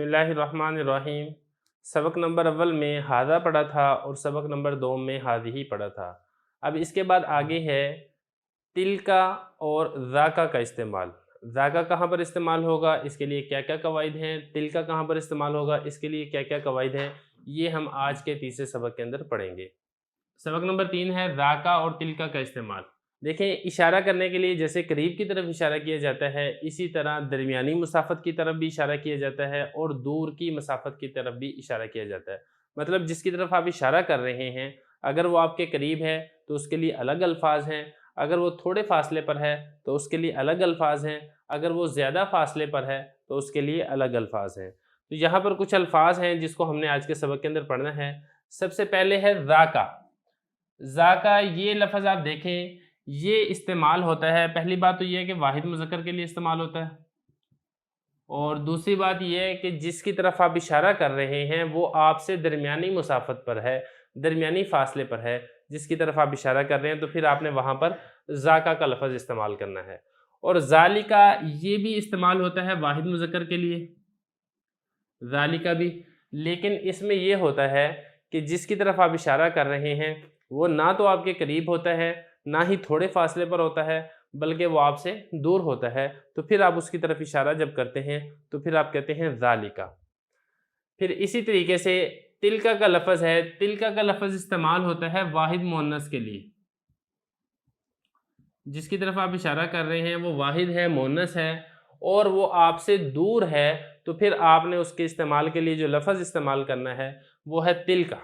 बिस्मिल्लाहिर रहमानिर रहीम। सबक नंबर अव्वल में हादा पढ़ा था और सबक नंबर दो में हादिही पढ़ा था। अब इसके बाद आगे है तिलका और ज़ाका का इस्तेमाल। ज़ाका कहाँ पर इस्तेमाल होगा, इसके लिए क्या क्या कवाइद हैं, तिलका कहाँ पर इस्तेमाल होगा, इसके लिए क्या क्या कवाइद हैं, ये हम आज के तीसरे सबक के अंदर पढ़ेंगे। सबक नंबर 3 है ज़ाका और तिलका का इस्तेमाल। देखें, इशारा करने के लिए जैसे करीब की तरफ इशारा किया जाता है, इसी तरह दरमियानी मसाफ़त की तरफ भी इशारा किया जाता है और दूर की मसाफ़त की तरफ भी इशारा किया जाता है। मतलब जिसकी तरफ आप इशारा कर रहे हैं, अगर वो आपके करीब है तो उसके लिए अलग अल्फाज हैं, अगर वो थोड़े फ़ासले पर है तो उसके लिए अलग अल्फाज हैं, अगर वो ज़्यादा फ़ासले पर है तो उसके लिए अलग अल्फाज हैं। तो यहाँ पर कुछ अल्फाज हैं जिसको हमने आज के सबक के अंदर पढ़ना है। सबसे पहले है ज़ाका। ज़ाका ये लफ्ज़ आप देखें, ये इस्तेमाल होता है, पहली बात तो ये है कि वाहिद मुज़क्कर के लिए इस्तेमाल होता है और दूसरी बात ये है कि जिसकी तरफ आप इशारा कर रहे हैं वो आपसे दरमियानी मुसाफ़त पर है, दरमियानी फ़ासले पर है, जिसकी तरफ आप इशारा कर रहे हैं तो फिर आपने वहाँ पर ज़ाका का लफ्ज़ इस्तेमाल करना है। और ज़ालिका ये भी इस्तेमाल होता है वाहिद मुज़क्कर के लिए, ज़ालिका भी, लेकिन इसमें ये होता है कि जिसकी तरफ आप इशारा कर रहे हैं वो ना तो आपके करीब होता है, ना ही थोड़े फासले पर होता है, बल्कि वो आपसे दूर होता है। तो फिर आप उसकी तरफ इशारा जब करते हैं तो फिर आप कहते हैं ज़ालिका। फिर इसी तरीके से तिलका का लफ्ज़ है, तिलका का लफ्ज़ इस्तेमाल होता है वाहिद मुअन्नस के लिए। जिसकी तरफ आप इशारा कर रहे हैं वो वाहिद है, मुअन्नस है और वो आपसे दूर है, तो फिर आपने उसके इस्तेमाल के लिए जो लफ्ज़ इस्तेमाल करना है वो है तिलका।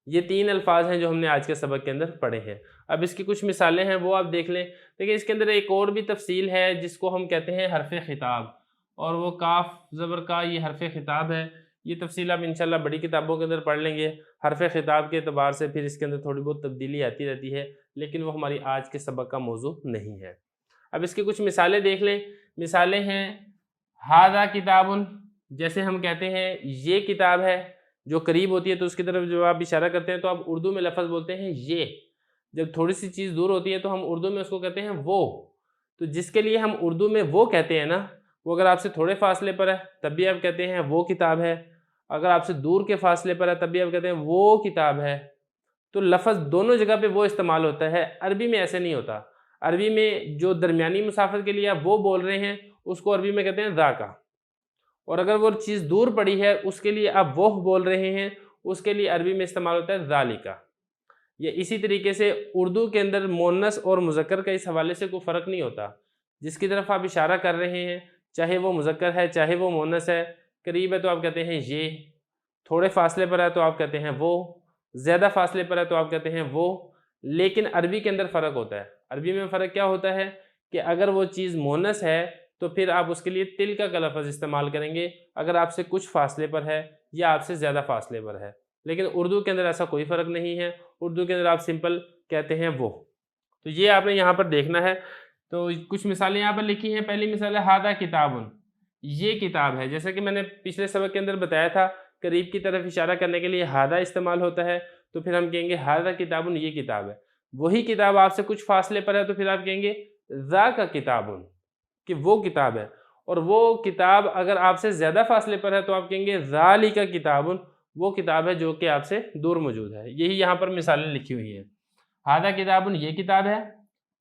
ये 3 अल्फाज हैं जो हमने आज के सबक के अंदर पढ़े हैं। अब इसकी कुछ मिसालें हैं वो आप देख लें। देखिए, इसके अंदर एक और भी तफसील है जिसको हम कहते हैं हरफ़ खिताब, और वो काफ ज़बर का ये हरफ़ खिताब है। ये तफसील आप इंशाल्लाह बड़ी किताबों के अंदर पढ़ लेंगे। हरफ़ खिताब के एतबार से फिर इसके अंदर थोड़ी बहुत तब्दीली आती रहती है, लेकिन वो हमारी आज के सबक का मौजू नहीं है। अब इसकी कुछ मिसालें देख लें। मिसालें हैं हादा किताबुन, जैसे हम कहते हैं ये किताब है, जो करीब होती है तो उसकी तरफ जो आप इशारा करते हैं तो आप उर्दू में लफ्ज़ बोलते हैं ये। जब थोड़ी सी चीज़ दूर होती है तो हम उर्दू में उसको कहते हैं वो। तो जिसके लिए हम उर्दू में वो कहते हैं ना, वो अगर आपसे थोड़े फासले पर है तब भी आप कहते हैं वो किताब है, अगर आपसे दूर के फासले पर है तब भी आप कहते हैं वो किताब है। तो लफ्ज़ दोनों जगह पे वो इस्तेमाल होता है। अरबी में ऐसे नहीं होता। अरबी में जो दरमियानी मुसाफ़िर के लिए आप वो बोल रहे हैं उसको अरबी में कहते हैं ज़ाका, और अगर वो चीज़ दूर पड़ी है उसके लिए आप वो बोल रहे हैं, उसके लिए अरबी में इस्तेमाल होता है ज़ालिका। ये इसी तरीके से उर्दू के अंदर मुअन्नस और मुज़क्कर का इस हवाले से कोई फ़र्क नहीं होता। जिसकी तरफ आप इशारा कर रहे हैं, चाहे वो मुज़क्कर है चाहे वो मुअन्नस है, करीब है तो आप कहते हैं ये, थोड़े फासले पर है तो आप कहते हैं वो, ज़्यादा फासले पर है तो आप कहते हैं वो। लेकिन अरबी के अंदर फ़र्क होता है। अरबी में फ़र्क क्या होता है कि अगर वो चीज़ मुअन्नस है तो फिर आप उसके लिए तिलका का लफ्ज़ इस्तेमाल करेंगे, अगर आपसे कुछ फासले पर है या आपसे ज़्यादा फासले पर है। लेकिन उर्दू के अंदर ऐसा कोई फ़र्क नहीं है। उर्दू के अंदर आप सिंपल कहते हैं वो। तो ये आपने यहाँ पर देखना है। तो कुछ मिसालें यहाँ पर लिखी हैं। पहली मिसाल है हादा किताबुन, ये किताब है। जैसे कि मैंने पिछले सबक के अंदर बताया था, करीब की तरफ इशारा करने के लिए हादा इस्तेमाल होता है, तो फिर हम कहेंगे हादा किताबुन, ये किताब है। वही किताब आपसे कुछ फासले पर है तो फिर आप कहेंगे ज़ाका किताबुन, कि वो किताब है। और वो किताब अगर आपसे ज़्यादा फासले पर है तो आप कहेंगे ज़ालिका किताबुन, वो किताब है जो कि आपसे दूर मौजूद है। यही यहाँ पर मिसालें लिखी हुई हैं। हादा किताबुन, ये किताब है,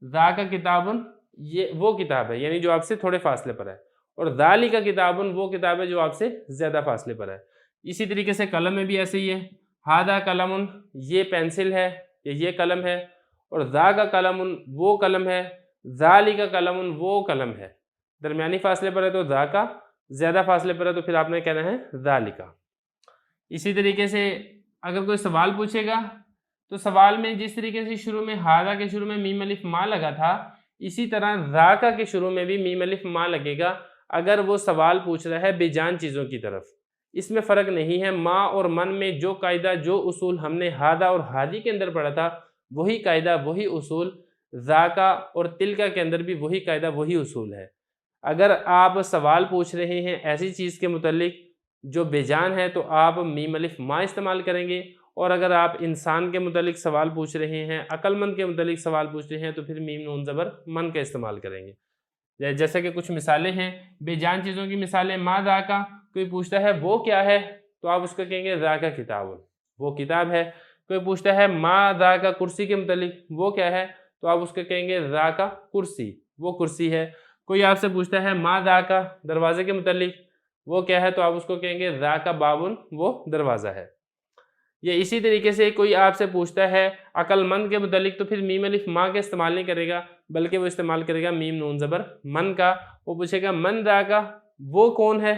ज़ाका किताबुन, ये वो किताब है, यानी जो आपसे थोड़े फासले पर है, और ज़ालिका किताबुन, वो किताब है जो आपसे ज़्यादा फासले पर है। इसी तरीके से कलम में भी ऐसे ही है। हादा कलमुन, ये पेंसिल है या ये कलम है, और ज़ाका कलमुन, वो कलम है, ज़ालिका कलमुन, वो कलम है। दरमियानी फासले पर है तो ज़ाका, ज़्यादा फासले पर है तो फिर आपने कहना है ज़ालिका। इसी तरीके से अगर कोई सवाल पूछेगा तो सवाल में जिस तरीके से शुरू में हादा के शुरू में मीम अलिफ मा लगा था, इसी तरह ज़ाका के शुरू में भी मीम अलिफ मा लगेगा अगर वो सवाल पूछ रहा है बेजान चीज़ों की तरफ। इसमें फ़र्क नहीं है। मा और मन में जो कायदा, जो उसूल हमने हादा और हादी के अंदर पढ़ा था, वही कायदा, वही उसूल ज़ाका और तिलका के अंदर भी वही कायदा, वही उसूल है। अगर आप सवाल पूछ रहे हैं ऐसी चीज़ के मुतल्लिक जो बेजान है तो आप मीम अलिफ मा इस्तेमाल करेंगे, और अगर आप इंसान के मुतल्लिक सवाल पूछ रहे हैं, अक्लमंद के मुतल्लिक सवाल पूछ रहे हैं, तो फिर मीम नून ज़बर मन का इस्तेमाल करेंगे। जैसे कि कुछ मिसालें हैं बेजान चीज़ों की मिसालें, मा ज़ाका, कोई पूछता है वो क्या है, तो आप उसको कहेंगे ज़ाका किताबुन, वो किताब है। कोई पूछता है मा ज़ाका कुर्सी के मुतल्लिक, वो क्या है, तो आप उसको कहेंगे ज़ाका कुर्सी, वो कुर्सी है। कोई आपसे पूछता है मा ज़ाका दरवाजे के मुतल्लिक, वो क्या है, तो आप उसको कहेंगे ज़ाका बाबुन, वो दरवाज़ा है। ये इसी तरीके से कोई आपसे पूछता है अक्लमंद के मुतल्लिक, तो फिर मीम अलिफ माँ का इस्तेमाल नहीं करेगा, बल्कि वो इस्तेमाल करेगा मीम नून ज़बर मन का। वो पूछेगा मन ज़ाका, वो कौन है,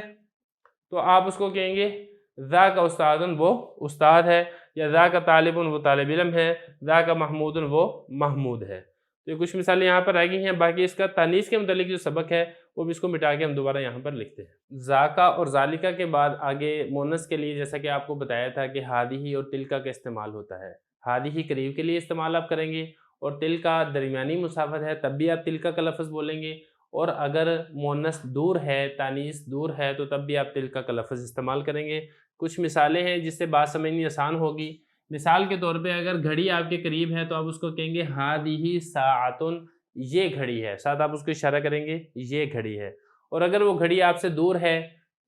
तो आप उसको कहेंगे ज़ाका उस्तादुन, वो उस्ताद है, या ज़ाका तालिबुन, वो तालिब इल्म है, ज़ाका महमूदुन, वो महमूद है। तो ये कुछ मिसालें यहाँ पर आ गई हैं। बाकी इसका तानीस के मुतल्लिक जो सबक है वो भी इसको मिटा के हम दोबारा यहाँ पर लिखते हैं। ज़ाका और ज़ालिका के बाद आगे मोनस के लिए जैसा कि आपको बताया था कि हादिही और तिलका का इस्तेमाल होता है। हादिही करीब के लिए इस्तेमाल आप करेंगे और तिलका दरमियानी मुसाफत है, तब भी आप तिलका का लफ्ज़ बोलेंगे। और अगर मोनस दूर है, तानीस दूर है, तो तब भी आप तिलका का लफ्ज़ इस्तेमाल करेंगे। कुछ मिसालें हैं जिससे बात समझनी आसान होगी। मिसाल के तौर पे अगर घड़ी आपके करीब है तो आप उसको कहेंगे हादिही साअतुन, ये घड़ी है, साथ आप उसको इशारा करेंगे ये घड़ी है। और अगर वो घड़ी आपसे दूर है,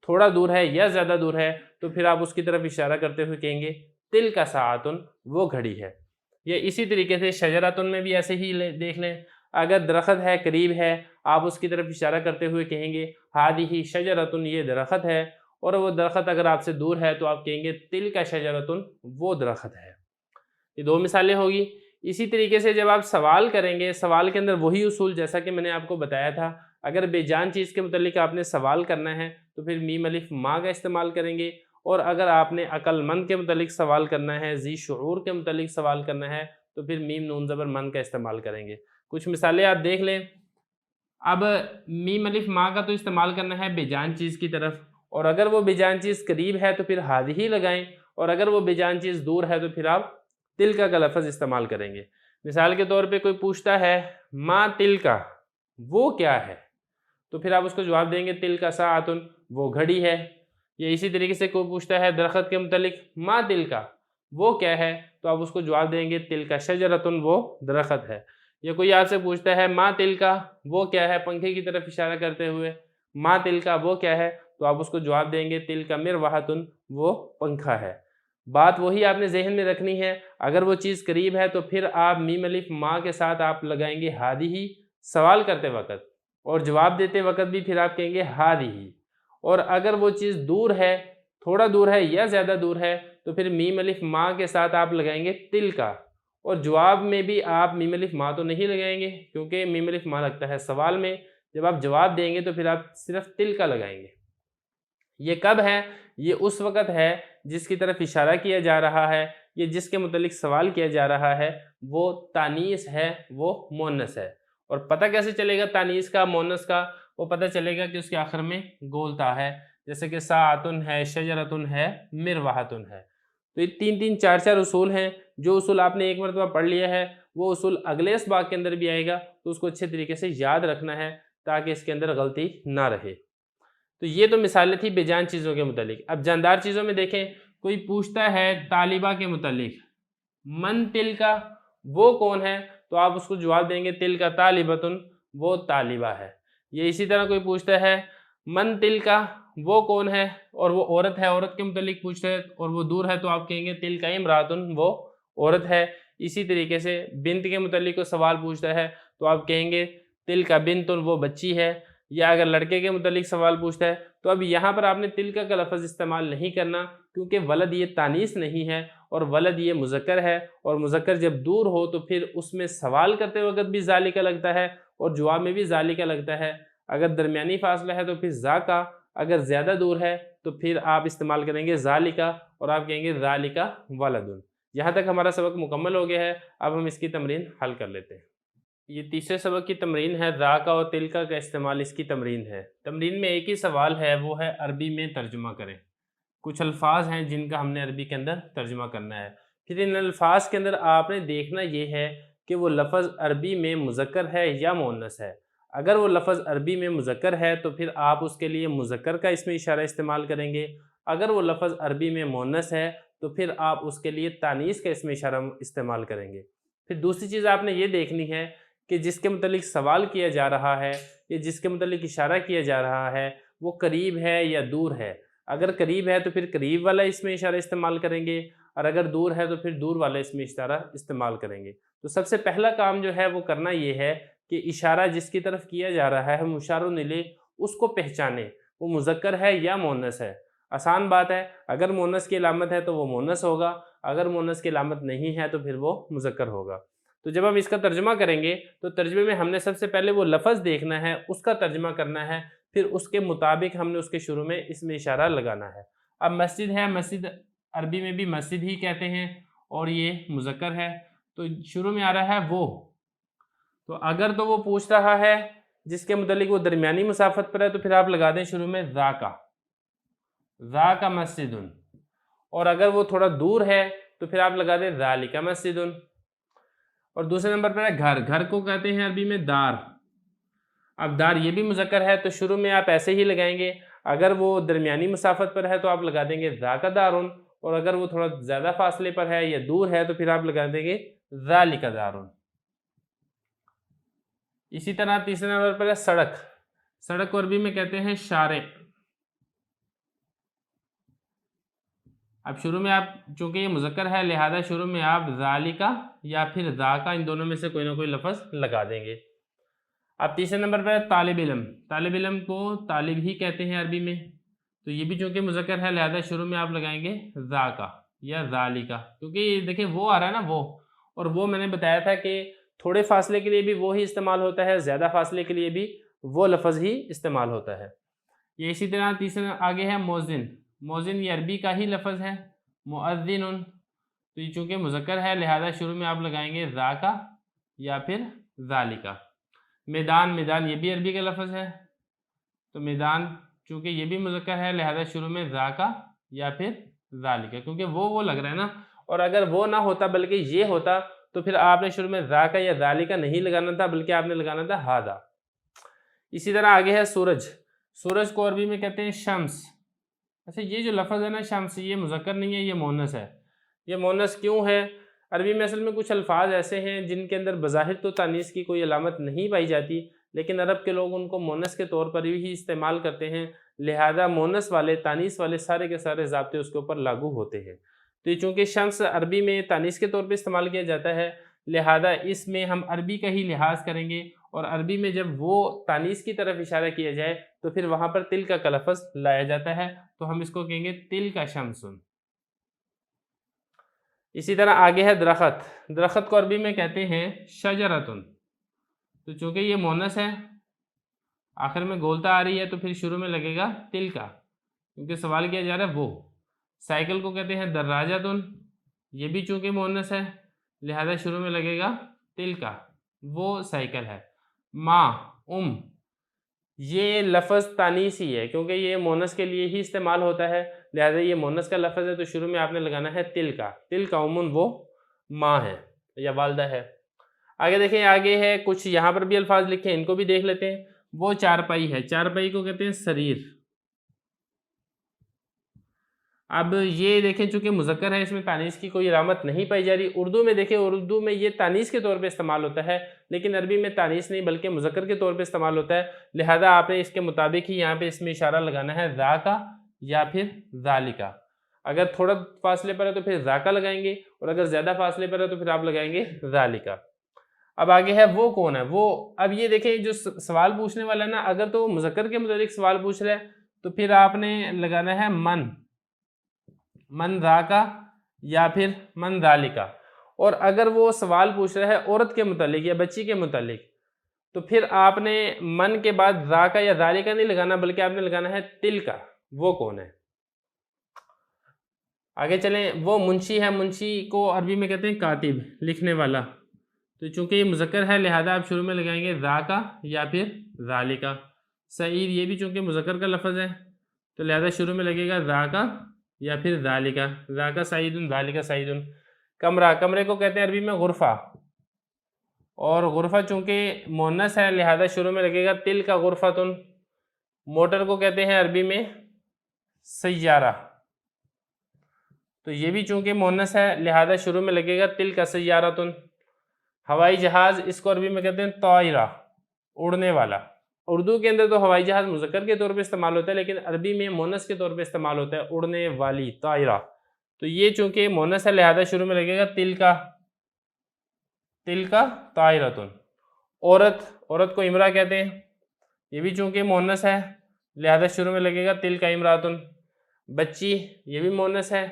थोड़ा दूर है या ज़्यादा दूर है, तो फिर आप उसकी तरफ इशारा करते हुए कहेंगे तिलका साअतुन, वो घड़ी है। ये इसी तरीके से शजरतुन में भी ऐसे ही देख लें, अगर दरख्त है करीब है, आप उसकी तरफ इशारा करते हुए कहेंगे हादिही शजरतुन, ये दरख्त है। और वो दरख्त अगर आपसे दूर है तो आप कहेंगे तिलका शजरतुन, वो दरख्त है। ये दो मिसालें होगी। इसी तरीके से जब आप सवाल करेंगे, सवाल के अंदर वही उसूल जैसा कि मैंने आपको बताया था, अगर बेजान चीज़ के मुतल्लिक आपने सवाल करना है तो फिर मीम अलिफ माँ का इस्तेमाल करेंगे। और अगर आपने अक्लमंद के मुतल्लिक सवाल करना है, ज़ी शऊर के मुतल्लिक सवाल करना है, तो फिर मीम नून ज़बर मन का इस्तेमाल करेंगे। कुछ मिसालें आप देख लें। अब मीम अलिफ माँ का तो इस्तेमाल करना है बेजान चीज़ की तरफ, और अगर वो बेजान चीज़ करीब है तो फिर हादिही लगाएं, और अगर वो बेजान चीज़ दूर है तो फिर आप तिलका का लफ्ज़ इस्तेमाल करेंगे। मिसाल के तौर पे कोई पूछता है माँ तिलका, वो क्या है, तो फिर आप उसको जवाब देंगे तिलका साअतुन, वो घड़ी है। या इसी तरीके से कोई पूछता है दरख्त के मुतल्लिक माँ तिलका, वो क्या है, तो आप उसको जवाब देंगे तिलका शजरतुन, वो दरख्त है। या कोई आपसे पूछता है माँ तिलका, वो क्या है, पंखे की तरफ इशारा करते हुए माँ तिलका, वो क्या है, तो आप उसको जवाब देंगे तिलका मिरवाहतुन, वो पंखा है। बात वही आपने जहन में रखनी है। अगर वो चीज़ करीब है तो फिर आप मीम अलिफ माँ के साथ आप लगाएंगे हादिही सवाल करते वक्त, और जवाब देते वक्त भी फिर आप कहेंगे हादिही। और अगर वो चीज़ दूर है, थोड़ा दूर है या ज़्यादा दूर है, तो फिर मीम अलिफ माँ के साथ आप लगाएंगे तिलका। और जवाब में भी आप मीम अलिफ माँ तो नहीं लगाएंगे, क्योंकि मीम अलिफ माँ लगता है सवाल में। जब आप जवाब देंगे तो फिर आप सिर्फ तिलका लगाएंगे। ये कब है, ये उस वक़्त है जिसकी तरफ इशारा किया जा रहा है, ये जिसके मुतल्लिक सवाल किया जा रहा है, वो तानीस है, वो मोनस है। और पता कैसे चलेगा तानीस का, मोनस का? वो पता चलेगा कि उसके आखिर में गोलता है, जैसे कि साअतुन है, शजरतुन है, मिरवाहतुन है। तो ये 3-3, 4-4 उसूल हैं। जो उसूल आपने एक मरतबा पढ़ लिया है, वो उसूल अगले इसबाक के अंदर भी आएगा, तो उसको अच्छे तरीके से याद रखना है ताकि इसके अंदर गलती ना रहे। तो ये तो मिसालें थी बेजान चीज़ों के मुतालिक। अब जानदार चीज़ों में देखें, कोई पूछता है तालिबा के मुतालिक मन तिलका, वो कौन है, तो आप उसको जवाब देंगे तिलका तालिबतुन, वो तालिबा है। ये इसी तरह कोई पूछता है मन तिलका, वो कौन है, और वो औरत है, औरत के मुतालिक पूछ रहे हैं और वो दूर है, तो आप कहेंगे तिलका इमरातुन, वो औरत है। इसी तरीके से बिन्त के मुतालिक को सवाल पूछता है तो आप कहेंगे तिलका बिन्तुन, वो बच्ची है। या अगर लड़के के मुतालिक सवाल पूछता है तो अब यहाँ पर आपने तिलका का लफ्ज़ इस्तेमाल नहीं करना, क्योंकि वलद ये तानीस नहीं है और वलद ये मुज़क्कर है, और मुज़क्कर जब दूर हो तो फिर उसमें सवाल करते वक्त भी ज़ालिका लगता है और जवाब में भी ज़ालिका लगता है। अगर दरमियानी फासला है तो फिर ज़ाका, अगर ज़्यादा दूर है तो फिर आप इस्तेमाल करेंगे ज़ालिका और आप कहेंगे ज़ालिका वलदुन। यहाँ तक हमारा सबक मुकम्मल हो गया है। अब हम इसकी तमरीन हल कर लेते हैं। ये तीसरे सबक की तमरीन है, ज़ाका और तिलका का इस्तेमाल, इसकी तमरीन है। तमरीन में एक ही सवाल है, वो है अरबी में तर्जुमा करें। कुछ अल्फाज हैं जिनका हमने अरबी के अंदर तर्जुमा करना है। फिर इन अल्फाज के अंदर आपने देखना ये है कि वो लफ्ज़ अरबी में मुज़क्कर है या मुअन्नस है। अगर वो लफ्ज़ अरबी में मुज़क्कर है तो फिर आप उसके लिए मुज़क्कर का इसमें इशारा इस्तेमाल करेंगे। अगर वो लफ्ज़ अरबी में मुअन्नस है तो फिर आप उसके लिए तानीस का इसमें इशारा इस्तेमाल करेंगे। फिर दूसरी चीज़ आपने ये देखनी है कि जिसके मुतल्लिक सवाल किया जा रहा है या जिसके मुतल्लिक इशारा किया जा रहा है वो करीब है या दूर है। اگر قریب ہے تو پھر قریب والا اس میں اشارہ استعمال کریں گے، اور اگر دور ہے تو پھر دور والا اس میں اشارہ استعمال کریں گے۔ تو سب سے پہلا کام جو ہے وہ کرنا یہ ہے کہ اشارہ جس کی طرف کیا جا رہا ہے مشار الیہ اس کو پہچانے، وہ مذکر ہے یا مؤنث ہے۔ آسان بات ہے، اگر مؤنث کی علامت ہے تو وہ مؤنث ہوگا، اگر مؤنث کی علامت نہیں ہے تو پھر وہ مذکر ہوگا۔ تو جب ہم اس کا ترجمہ کریں گے تو ترجمے میں ہم نے سب سے پہلے وہ لفظ دیکھنا ہے، اس کا ترجمہ کرنا ہے، پھر اس کے مطابق ہم نے اس کے شروع میں اس میں اشارہ لگانا ہے۔ اب مسجد ہے، مسجد عربی میں بھی مسجد ہی کہتے ہیں اور یہ مذکر ہے، تو شروع میں آ رہا ہے وہ، تو اگر تو وہ پوچھ رہا ہے جس کے متعلق وہ درمیانی مسافت پر ہے تو پھر آپ لگا دیں شروع میں ذاک مسجد، اور اگر وہ تھوڑا دور ہے تو پھر آپ لگا دیں ذالک مسجد۔ اور دوسرے نمبر پر ہے گھر، گھر کو کہتے ہیں عربی میں دار۔ اب دار یہ بھی مذکر ہے تو شروع میں آپ ایسے ہی لگائیں گے، اگر وہ درمیانی مسافت پر ہے تو آپ لگا دیں گے ذاک دارن، اور اگر وہ تھوڑا زیادہ فاصلے پر ہے یا دور ہے تو پھر آپ لگا دیں گے ذالک دارن۔ اسی طرح تیسرے نمبر پر ہے سڑک، سڑک کو عربی میں کہتے ہیں شارع۔ اب شروع میں آپ چونکہ یہ مذکر ہے لہذا شروع میں آپ ذالک یا پھر ذاک ان دونوں میں سے کوئی نہ کوئی لفظ لگا دیں گے۔ اب تیسرے نمبر پر ہے طالب علم، طالب علم کو طالب ہی کہتے ہیں عربی میں، تو یہ بھی چونکہ مذکر ہے لہذا شروع میں آپ لگائیں گے ذاک یا ذالک، کیونکہ دیکھیں وہ آ رہا ہے نا وہ، اور وہ میں نے بتایا تھا کہ تھوڑے فاصلے کے لیے بھی وہ ہی استعمال ہوتا ہے، زیادہ فاصلے کے لیے بھی وہ لفظ ہی استعمال ہوتا ہے۔ یہ اسی طرح تیسرا آگے ہے موذن، موذن یہ عربی کا ہی لفظ ہے، مؤذن، تو یہ چونکہ مذکر ہے لہذا شروع میں آپ لگائیں گے ذاک یا پھر ذالک۔ میدان، میدان یہ بھی عربی کا لفظ ہے، تو میدان چونکہ یہ بھی مذکر ہے لہذا شروع میں ذاک یا پھر ذالک، کیونکہ وہ لگ رہا ہے نا، اور اگر وہ نہ ہوتا بلکہ یہ ہوتا تو پھر آپ نے شروع میں ذاک یا ذالک نہیں لگانا تھا بلکہ آپ نے لگانا تھا ھذا۔ اسی طرح آگے ہے سورج، سورج کو عربی میں کہتے ہیں شمس۔ اچھا یہ جو لفظ ہے نا شمس، یہ مذکر نہیں ہے، یہ مؤنث ہے۔ یہ مؤنث کیوں ہے؟ عربی میں اصل میں کچھ الفاظ ایسے ہیں جن کے اندر بظاہر تو تانیث کی کوئی علامت نہیں پائی جاتی، لیکن عرب کے لوگ ان کو مؤنث کے طور پر ہی استعمال کرتے ہیں، لہذا مؤنث والے تانیث والے سارے کے سارے ضابطے اس کے اوپر لاگو ہوتے ہیں۔ تو یہ چونکہ شمس عربی میں تانیث کے طور پہ استعمال کیا جاتا ہے لہذا اس میں ہم عربی کا ہی لحاظ کریں گے، اور عربی میں جب وہ تانیث کی طرف اشارہ کیا جائے تو پھر وہاں پر تلک کا لفظ لایا جاتا ہے، تو ہم اس کو کہیں گے تلک شمس۔ اسی طرح آگے ہے درخت، درخت کو عربی میں کہتے ہیں شجرتن، تو چونکہ یہ مؤنث ہے آخر میں گولتا آ رہی ہے تو پھر شروع میں لگے گا تلک، کیونکہ سوال کیا جا رہا ہے وہ۔ سائیکل کو کہتے ہیں دراجتن، یہ بھی چونکہ مؤنث ہے لہذا شروع میں لگے گا تلک، وہ سائیکل ہے۔ ماں، یہ لفظ تانیث ہی ہے کیونکہ یہ مؤنث کے لیے ہی استعمال ہوتا ہے لہذا یہ مؤنث کا لفظ ہے تو شروع میں آپ نے لگانا ہے تلک، تلک وہ ماں ہے یا والدہ ہے۔ آگے دیکھیں، آگے ہے کچھ یہاں پر بھی الفاظ لکھے ہیں، ان کو بھی دیکھ لیتے ہیں۔ وہ چارپائی ہے، چارپائی کو کہتے ہیں سریر۔ اب یہ دیکھیں چونکہ مذکر ہے اس میں تانیث کی کوئی علامت نہیں پائی جا رہی۔ اردو میں دیکھیں، اردو میں یہ تانیث کے طور پہ استعمال ہوتا ہے لیکن عربی میں تانیث نہیں بلکہ مذکر کے طور پہ استعمال ہوتا ہے، لہذا آپ نے اس کے مطابق ہی یہاں پہ اس میں اشارہ لگانا ہے ذاک یا پھر ذالک۔ اگر تھوڑا فاصلے پر ہے تو پھر ذاک لگائیں گے، اور اگر زیادہ فاصلے پر ہے تو پھر آپ لگائیں گے ذالک۔ اب آگے ہے وہ کون ہے وہ، اب یہ دیکھیں جو سوال پوچھنے والا ہے نا، اگر تو مذکر کے متعلق سوال پوچھ رہا ہے تو پھر آپ نے لگانا ہے من ذاک یا پھر من ذالک، اور اگر وہ سوال پوچھ رہا ہے عورت کے متعلق یا بچی کے متعلق تو پھر آپ نے من کے بعد ذاک یا ذالک نہیں لگانا بلکہ آپ نے لگانا ہے تلک، وہ کون ہے۔ آگے چلیں، وہ منشی ہے، منشی کو عربی میں کہتے ہیں کاتب، لکھنے والا، تو چونکہ یہ مذکر ہے لہذا آپ شروع میں لگائیں گے ذاک یا پھر ذالک۔ سعید یہ بھی چونکہ مذکر کا لفظ ہے تو لہذا شروع میں لگے گا ذاک یا پھر ذالک، ذاک سعید ذالک سعید۔ کمرہ، کمرے کو کہتے ہیں عربی میں غرفہ، اور غرفہ چونکہ مؤنث ہے لہذا شروع میں لگے گا تلک غرفتن۔ موٹر کو کہتے ہیں عربی میں سیارہ، تو یہ بھی چونکہ مؤنث ہے لہذا شروع میں لگے گا تلک سیارتن۔ ہوائی جہاز، اس کو عربی میں کہتے ہیں طائرہ، اڑنے والا، اردو کے اندر تو ہوائی جہاز مذکر کے طور پہ استعمال ہوتا ہے، لیکن عربی میں مونس کے طور پہ استعمال ہوتا ہے، اڑنے والی، طائرہ. تو یہ چونکہ مونس ہے لہذا شروع میں لگے گا تلکا طائرتن. عورت کو امرا کہتے ہیں، یہ بھی چونکہ مونس ہے لہذا شروع میں لگے گا تلکا امراتن. بچی یہ بھی مونس ہے،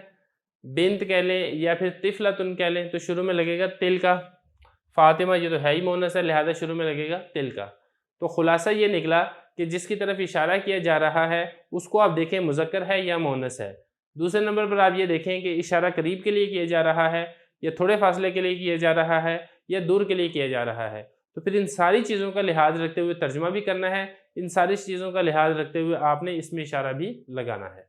بنت کہہ لیں یا پھر طفلتن کہہ لیں تو شروع میں لگے گا تلکا. فاطمہ یہ تو ہے ہی مونس ہے لہذا شروع میں لگے گا تلکا. تو خلاصہ یہ نکلا کہ جس کی طرف اشارہ کیا جا رہا ہے اس کو آپ دیکھیں مذکر ہے یا مونس ہے. دوسرے نمبر پر آپ یہ دیکھیں کہ اشارہ قریب کے لیے کیا جا رہا ہے یا تھوڑے فاصلے کے لیے کیا جا رہا ہے یا دور کے لیے کیا جا رہا ہے. تو پھر ان ساری چیزوں کا لحاظ رکھتے ہوئے ترجمہ بھی کرنا ہے، ان ساری چیزوں کا لحاظ رکھتے ہوئے آپ نے اس میں اشارہ بھی لگانا ہے.